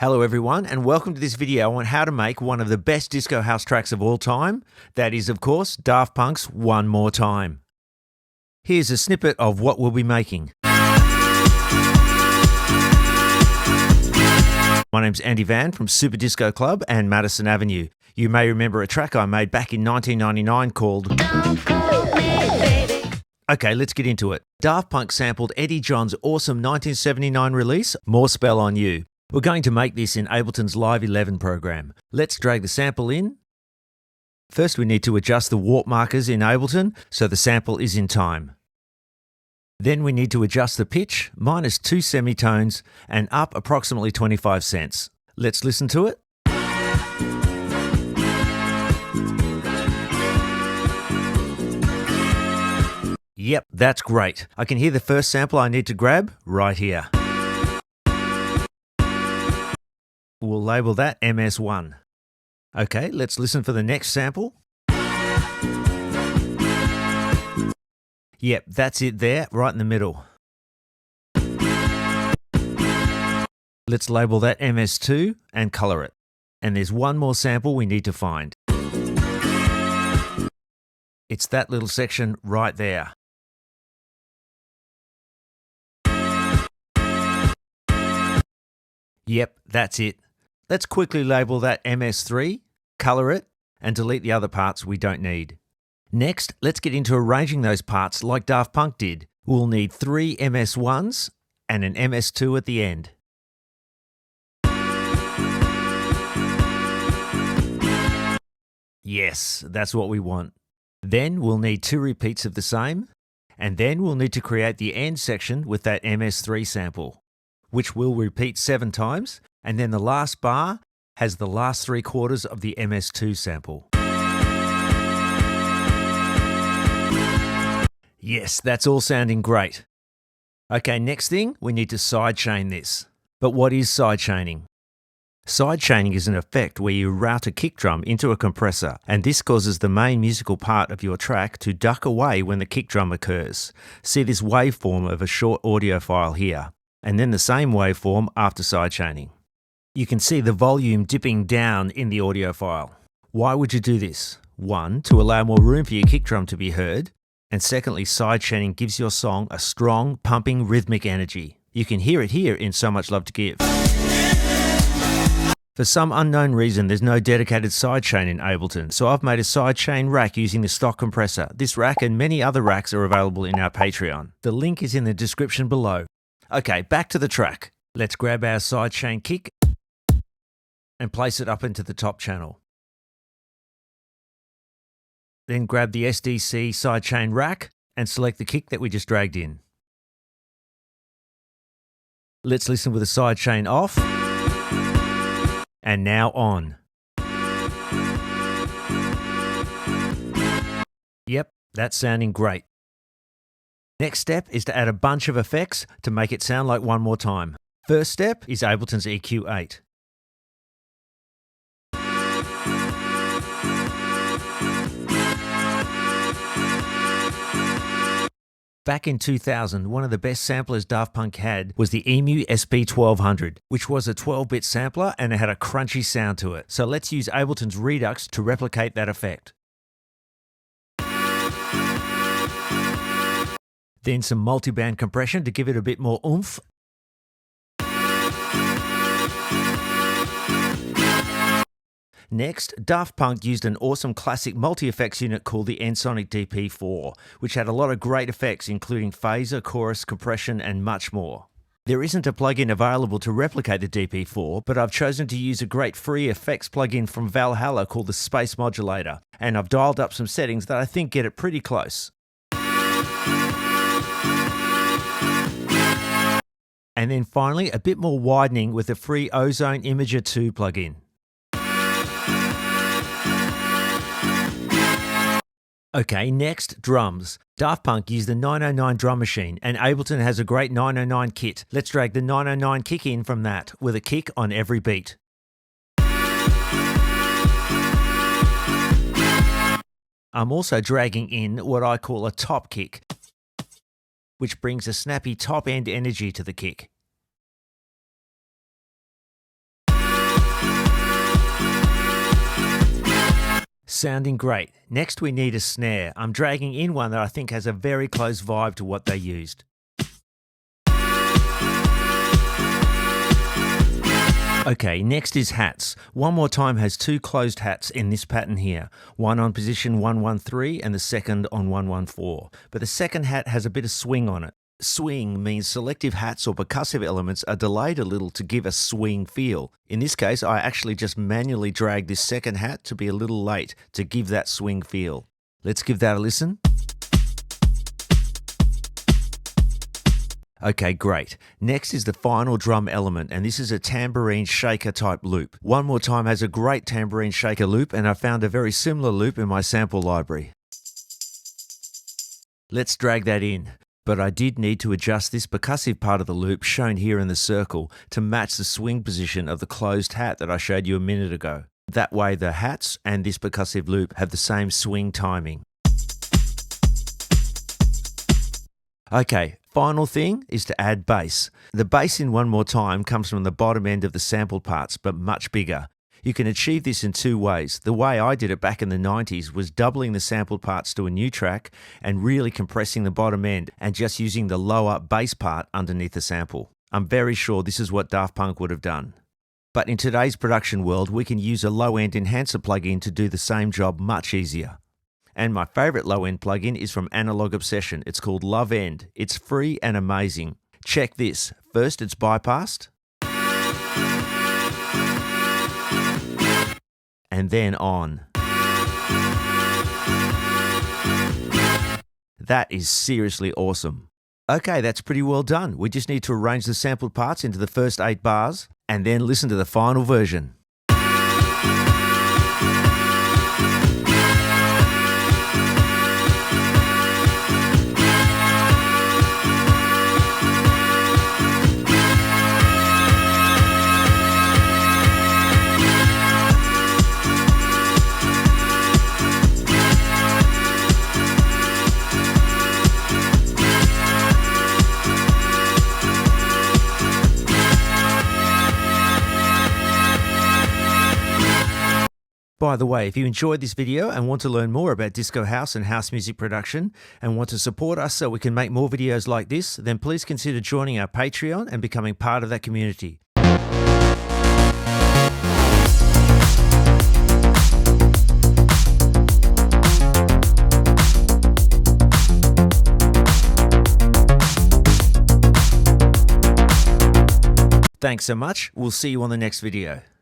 Hello everyone, and welcome to this video on how to make one of the best disco house tracks of all time. That is, of course, Daft Punk's One More Time. Here's a snippet of what we'll be making. My name's Andy Van from Super Disco Club and Madison Avenue. You may remember a track I made back in 1999 called Don't Go Me, Baby. Okay, let's get into it. Daft Punk sampled Eddie John's awesome 1979 release, More Spell on You. We're going to make this in Ableton's Live 11 program. Let's drag the sample in. First, we need to adjust the warp markers in Ableton so the sample is in time. Then we need to adjust the pitch, -2 semitones, and up approximately 25 cents. Let's listen to it. Yep, that's great. I can hear the first sample I need to grab right here. We'll label that MS1. Okay, let's listen for the next sample. Yep, that's it there, right in the middle. Let's label that MS2 and color it. And there's one more sample we need to find. It's that little section right there. Yep, that's it. Let's quickly label that MS3, color it, and delete the other parts we don't need. Next, let's get into arranging those parts like Daft Punk did. We'll need 3 MS1s and an MS2 at the end. Yes, that's what we want. Then we'll need 2 repeats of the same, and then we'll need to create the end section with that MS3 sample, which will repeat 7 times, and then the last bar has the last 3/4 of the MS2 sample. Yes, that's all sounding great. Okay, next thing, we need to sidechain this. But what is sidechaining? Sidechaining is an effect where you route a kick drum into a compressor, and this causes the main musical part of your track to duck away when the kick drum occurs. See this waveform of a short audio file here, and then the same waveform after sidechaining. You can see the volume dipping down in the audio file. Why would you do this? 1, to allow more room for your kick drum to be heard, and secondly, sidechaining gives your song a strong, pumping, rhythmic energy. You can hear it here in So Much Love to Give. For some unknown reason, there's no dedicated sidechain in Ableton, so I've made a sidechain rack using the stock compressor. This rack and many other racks are available in our Patreon. The link is in the description below. Okay, back to the track. Let's grab our sidechain kick and place it up into the top channel. Then grab the SDC sidechain rack and select the kick that we just dragged in. Let's listen with the sidechain off and now on. Yep, that's sounding great. Next step is to add a bunch of effects to make it sound like One More Time. First step is Ableton's EQ8. Back in 2000, one of the best samplers Daft Punk had was the EMU SP1200, which was a 12-bit sampler and it had a crunchy sound to it. So let's use Ableton's Redux to replicate that effect. Then some multiband compression to give it a bit more oomph. Next, Daft Punk used an awesome classic multi-effects unit called the Ensoniq DP4, which had a lot of great effects including phaser, chorus, compression, and much more. There isn't a plugin available to replicate the DP4, but I've chosen to use a great free effects plugin from Valhalla called the Space Modulator, and I've dialed up some settings that I think get it pretty close. And then finally, a bit more widening with the free Ozone Imager 2 plugin. Okay, next, drums. Daft Punk used the 909 drum machine, and Ableton has a great 909 kit. Let's drag the 909 kick in from that, with a kick on every beat. I'm also dragging in what I call a top kick, which brings a snappy top-end energy to the kick. Sounding great. Next we need a snare. I'm dragging in one that I think has a very close vibe to what they used. Okay, next is hats. One More Time has two closed hats in this pattern here. One on position 113 and the second on 114. But the second hat has a bit of swing on it. Swing means selective hats or percussive elements are delayed a little to give a swing feel. In this case, I actually just manually dragged this second hat to be a little late to give that swing feel. Let's give that a listen. Okay, great. Next is the final drum element, and this is a tambourine shaker type loop. One More Time has a great tambourine shaker loop, and I found a very similar loop in my sample library. Let's drag that in. But I did need to adjust this percussive part of the loop shown here in the circle to match the swing position of the closed hat that I showed you a minute ago. That way the hats and this percussive loop have the same swing timing. Okay, final thing is to add bass. The bass in One More Time comes from the bottom end of the sample parts, but much bigger. You can achieve this in two ways. The way I did it back in the 90s was doubling the sample parts to a new track and really compressing the bottom end and just using the lower bass part underneath the sample. I'm very sure this is what Daft Punk would have done. But in today's production world, we can use a low-end enhancer plugin to do the same job much easier. And my favorite low-end plugin is from Analog Obsession. It's called Lovend. It's free and amazing. Check this. First, it's bypassed. And then on. That is seriously awesome. Okay, that's pretty well done. We just need to arrange the sampled parts into the first 8 bars and then listen to the final version. By the way, if you enjoyed this video and want to learn more about disco house and house music production and want to support us so we can make more videos like this, then please consider joining our Patreon and becoming part of that community. Thanks so much. We'll see you on the next video.